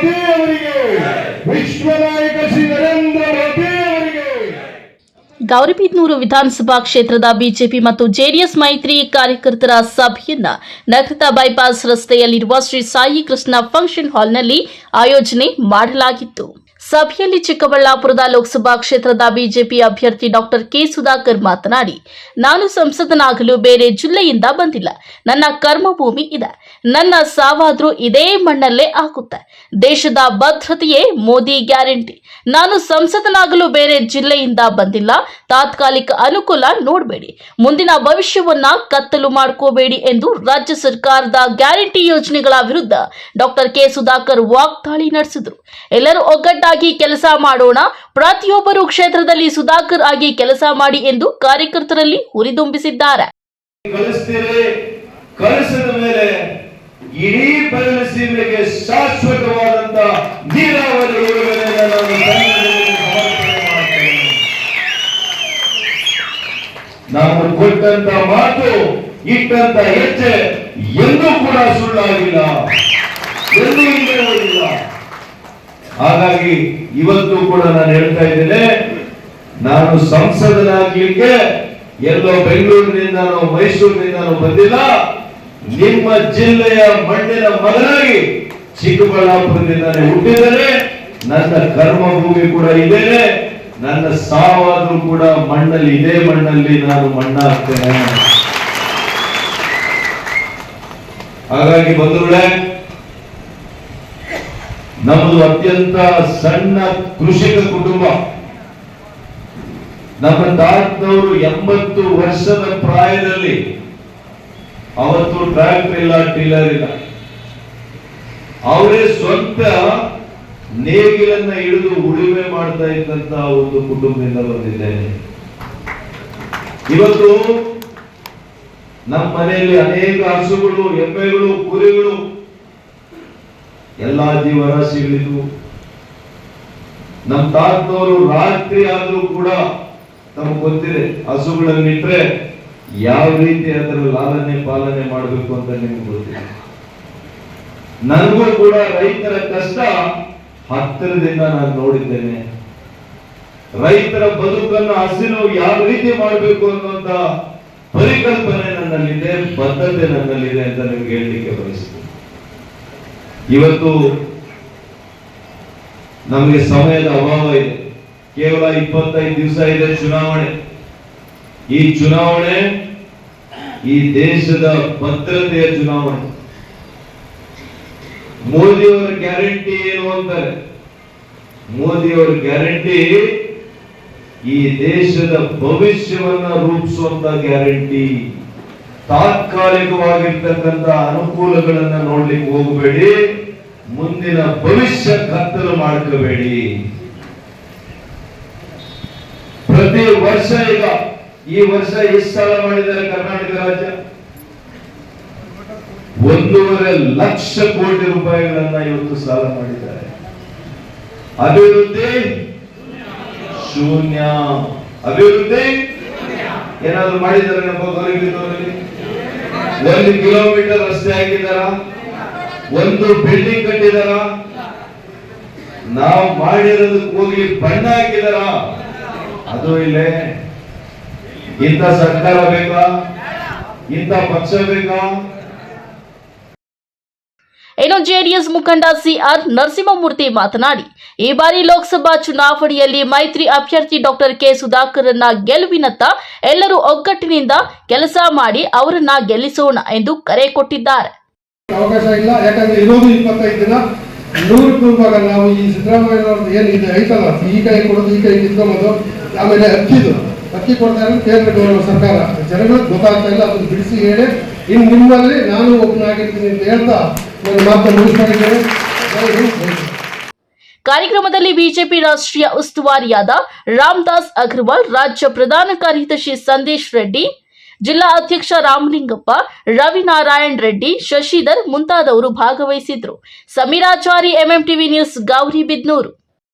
ಮೋದಿ ಅವರಿಗೆ, ವಿಶ್ವ ನಾಯಕ ಶ್ರೀ ನರೇಂದ್ರ ಮೋದಿ ಅವರಿಗೆ. ಗೌರಿಬಿದನೂರು ವಿಧಾನಸಭಾ ಕ್ಷೇತ್ರದ ಬಿಜೆಪಿ ಮತ್ತು ಜೆಡಿಎಸ್ ಮೈತ್ರಿ ಕಾರ್ಯಕರ್ತರ ಸಭೆಯನ್ನ ನಗರದ ಬೈಪಾಸ್ ರಸ್ತೆಯಲ್ಲಿರುವ ಶ್ರೀ ಸಾಯಿ ಕೃಷ್ಣ ಫಂಕ್ಷನ್ ಹಾಲ್ನಲ್ಲಿ ಆಯೋಜನೆ ಮಾಡಲಾಗಿತ್ತು. ಸಭೆಯಲ್ಲಿ ಚಿಕ್ಕಬಳ್ಳಾಪುರದ ಲೋಕಸಭಾ ಕ್ಷೇತ್ರದ ಬಿಜೆಪಿ ಅಭ್ಯರ್ಥಿ ಡಾಕ್ಟರ್ ಕೆ ಸುಧಾಕರ್ ಮಾತನಾಡಿ, ನಾನು ಸಂಸದನಾಗಲು ಬೇರೆ ಜಿಲ್ಲೆಯಿಂದ ಬಂದಿಲ್ಲ. ನನ್ನ ಕರ್ಮಭೂಮಿ ಇದೆ. ನನ್ನ ಸಾವಾದ್ರೂ ಇದೇ ಮಣ್ಣಲ್ಲೇ ಆಗುತ್ತೆ. ದೇಶದ ಭದ್ರತೆಯೇ ಮೋದಿ ಗ್ಯಾರಂಟಿ. ನಾನು ಸಂಸದನಾಗಲು ಬೇರೆ ಜಿಲ್ಲೆಯಿಂದ ಬಂದಿಲ್ಲ. ತಾತ್ಕಾಲಿಕ ಅನುಕೂಲ ನೋಡಬೇಡಿ, ಮುಂದಿನ ಭವಿಷ್ಯವನ್ನ ಕತ್ತಲು ಮಾಡ್ಕೋಬೇಡಿ ಎಂದು ರಾಜ್ಯ ಸರ್ಕಾರದ ಗ್ಯಾರಂಟಿ ಯೋಜನೆಗಳ ವಿರುದ್ಧ ಡಾಕ್ಟರ್ ಕೆ ಸುಧಾಕರ್ ವಾಗ್ದಾಳಿ ನಡೆಸಿದರು. ಎಲ್ಲರೂ ಒಗ್ಗಟ್ಟಾಗಿ ಕೆಲಸ ಮಾಡೋಣ, ಪ್ರತಿಯೊಬ್ಬರು ಕ್ಷೇತ್ರದಲ್ಲಿ ಸುಧಾಕರ್ ಆಗಿ ಕೆಲಸ ಮಾಡಿ ಎಂದು ಕಾರ್ಯಕರ್ತರಲ್ಲಿ ಹುರಿದುಂಬಿಸಿದ್ದಾರೆ. ಕಳಿಸಿದ ಮೇಲೆ ಇಡೀ ಬಯಲುಸೀಮೆಗೆ ಶಾಶ್ವತವಾದಂತ ನೀರಾವರಿ ಯೋಜನೆಯನ್ನು ನಾವು ಕೊಟ್ಟಂತ ಮಾತು, ಇಟ್ಟಂತ ಹೆಜ್ಜೆ ಎಂದೂ ಕೂಡ ಸುಳ್ಳಾಗಿಲ್ಲ, ಎಂದೂ ಹಿಂದೆ ಹೋಗಿಲ್ಲ. ಹಾಗಾಗಿ ಇವತ್ತು ಕೂಡ ನಾನು ಹೇಳ್ತಾ ಇದ್ದೇನೆ, ನಾನು ಸಂಸದನಾಗ್ಲಿಕ್ಕೆ ಎಲ್ಲೋ ಬೆಂಗಳೂರಿನಿಂದ ಮೈಸೂರಿನಿಂದ ಬಂದಿಲ್ಲ. ನಿಮ್ಮ ಜಿಲ್ಲೆಯ ಮಣ್ಣಿನ ಮಗನಾಗಿ ಚಿಕ್ಕಬಳ್ಳಾಪುರದಿಂದ ಹುಟ್ಟಿದರೆ ನನ್ನ ಕರ್ಮಭೂಮಿ ಕೂಡ ಇದ್ದೇನೆ. ನನ್ನ ಸಾವಾದ್ರೂ ಕೂಡ ಮಣ್ಣಲ್ಲಿ, ಇದೇ ಮಣ್ಣಲ್ಲಿ ನಾನು ಮಣ್ಣಾಗ್ತೇನೆ. ಹಾಗಾಗಿ ಬಂಧುಗಳೇ, ನಮ್ಮದು ಅತ್ಯಂತ ಸಣ್ಣ ಕೃಷಿಕ ಕುಟುಂಬ. ನಮ್ಮ ತಾತನವರು 80 ವರ್ಷದ ಪ್ರಾಯದಲ್ಲಿ, ಅವತ್ತು ಟ್ರ್ಯಾಕ್ಟರ್ ಇಲ್ಲ, ಟೀಲರ್ ಇಲ್ಲ, ಅವರೇ ಸ್ವಂತ ನೇಗಿಲನ್ನ ಹಿಡಿದು ಉಳುಮೆ ಮಾಡ್ತಾ ಇದ್ದಂತ ಒಂದು ಕುಟುಂಬದಿಂದ ಬಂದಿದ್ದೇನೆ. ಇವತ್ತು ನಮ್ಮ ಮನೆಯಲ್ಲಿ ಅನೇಕ ಹಸುಗಳು, ಎಮ್ಮೆಗಳು, ಕುರಿಗಳು, ಎಲ್ಲಾ ಜೀವರಾಶಿಗಳಿದ್ವು. ನಮ್ಮ ತಾತನವರು ರಾತ್ರಿ ಆದ್ರೂ ಕೂಡ ನಮ್ಗೆ ಗೊತ್ತಿದೆ, ಹಸುಗಳನ್ನಿಟ್ರೆ ಯಾವ ರೀತಿ ಅದರ ಲಾಲನೆ ಪಾಲನೆ ಮಾಡಬೇಕು ಅಂತ ನಿಮ್ಗೆ ಗೊತ್ತಿದೆ. ನನಗೂ ಕೂಡ ರೈತರ ಕಷ್ಟ ಹತ್ತಿರದಿಂದ ನಾನು ನೋಡಿದ್ದೇನೆ. ರೈತರ ಬದುಕನ್ನು ಹಸಿರು ಯಾವ ರೀತಿ ಮಾಡಬೇಕು ಅನ್ನುವಂತ ಪರಿಕಲ್ಪನೆ ನನ್ನಲ್ಲಿದೆ, ಬದ್ಧತೆ ನನ್ನಲ್ಲಿದೆ ಅಂತ ನಿಮ್ಗೆ ಹೇಳಲಿಕ್ಕೆ ಬಯಸ್ತೇನೆ. ಇವತ್ತು ನಮಗೆ ಸಮಯದ ಅಭಾವ ಇದೆ. ಕೇವಲ 25 ದಿವಸ ಇದೆ ಚುನಾವಣೆ. ಈ ಚುನಾವಣೆ ಈ ದೇಶದ ಭದ್ರತೆಯ ಚುನಾವಣೆ. ಮೋದಿಯವರ ಗ್ಯಾರಂಟಿ ಏನು ಅಂತಾರೆ? ಮೋದಿಯವರ ಗ್ಯಾರಂಟಿ ಈ ದೇಶದ ಭವಿಷ್ಯವನ್ನ ರೂಪಿಸುವಂತ ಗ್ಯಾರಂಟಿ. ತಾತ್ಕಾಲಿಕವಾಗಿರ್ತಕ್ಕಂಥ ಅನುಕೂಲಗಳನ್ನ ನೋಡ್ಲಿಕ್ಕೆ ಹೋಗಬೇಡಿ, ಮುಂದಿನ ಭವಿಷ್ಯ ಕತ್ತಲು ಮಾಡ್ಕೋಬೇಡಿ. ಪ್ರತಿ ವರ್ಷ, ಈಗ ಈ ವರ್ಷ ಎಷ್ಟು ಸಾಲ ಮಾಡಿದ್ದಾರೆ ಕರ್ನಾಟಕ ರಾಜ್ಯ? 1.5 ಲಕ್ಷ ಕೋಟಿ ರೂಪಾಯಿಗಳನ್ನ ಇವತ್ತು ಸಾಲ ಮಾಡಿದ್ದಾರೆ. ಅಭಿವೃದ್ಧಿ ಶೂನ್ಯ. ಅಭಿವೃದ್ಧಿ ಏನಾದ್ರು ಮಾಡಿದ್ದಾರೆ ನಮ್ಮ ಗೌರಿಬಿದನೂರಲ್ಲಿ? 1 ಕಿಲೋಮೀಟರ್ ರಸ್ತೆ ಹಾಕಿದಾರ? 1 ಬಿಲ್ಡಿಂಗ್ ಕಟ್ಟಿದಾರ? ನಾವು ಮಾಡಿರೋದಕ್ಕೆ ಹೋಗಿ ಬಣ್ಣ ಹಾಕಿದಾರ? ಅದು ಇಲ್ಲೇ. ಇಂಥ ಸರ್ಕಾರ ಬೇಕಾ? ಇಂಥ ಪಕ್ಷ ಬೇಕಾ? ಇನ್ನು ಜೆಡಿಎಸ್ ಮುಖಂಡ ಸಿಆರ್ ನರಸಿಂಹಮೂರ್ತಿ ಮಾತನಾಡಿ, ಈ ಬಾರಿ ಲೋಕಸಭಾ ಚುನಾವಣೆಯಲ್ಲಿ ಮೈತ್ರಿ ಅಭ್ಯರ್ಥಿ ಡಾಕ್ಟರ್ ಕೆ ಸುಧಾಕರ್ನ ಗೆಲುವಿನತ್ತ ಎಲ್ಲರೂ ಒಗ್ಗಟ್ಟಿನಿಂದ ಕೆಲಸ ಮಾಡಿ ಅವರನ್ನ ಗೆಲ್ಲಿಸೋಣ ಎಂದು ಕರೆ ಕೊಟ್ಟಿದ್ದಾರೆ. ಅವಕಾಶ ಇಲ್ಲ, ಯಾಕಂದ್ರೆ ಇರೋದು 25 ದಿನ. 100 ಭಾಗ ನಾವು ಈ ಸಿದ್ದರಾಮಯ್ಯ ಏನಿದೆ ಐತಲ್ಲ, ಈ ಕೈ ಕೊಡೋದು, ಈ ಕೈ ಕಿತ್ಕೊಂಬೋದು, ಆಮೇಲೆ ಅಕ್ಕಿ ಕೊಡ್ತಾ ಇರೋದು ಕೇಂದ್ರ ಸರ್ಕಾರ. ಜನಗಳಿಗೆ ಗೊತ್ತಾಗ್ತಾ ಇಲ್ಲ, ಅದನ್ನು ಬಿಡಿಸಿ ಹೇಳಿ ಇನ್ನು ನಿಮ್ಮಲ್ಲಿ ನಾನು ಒಬ್ಬನಾಗಿರ್ತೀನಿ ಅಂತ ಹೇಳ್ತಾ ನಾನು ಮಾತನ್ನು ಮುಗಿಸ್ಕೊಂಡಿದ್ದೇನೆ. ಕಾರ್ಯಕ್ರಮದಲ್ಲಿ ಬಿಜೆಪಿ ರಾಷ್ಟ್ರೀಯ ಉಸ್ತುವಾರಿಯಾದ ರಾಮದಾಸ್ ಅಗರ್ವಾಲ್, ರಾಜ್ಯ ಪ್ರಧಾನ ಕಾರ್ಯದರ್ಶಿ ಸಂದೇಶ್ ರೆಡ್ಡಿ, ಜಿಲ್ಲಾ ಅಧ್ಯಕ್ಷ ರಾಮಲಿಂಗಪ್ಪ, ರವಿನಾರಾಯಣ್ ರೆಡ್ಡಿ, ಶಶಿಧರ್ ಮುಂತಾದವರು ಭಾಗವಹಿಸಿದ್ರು. Sameerachari, MMTV news, Gauribidanur.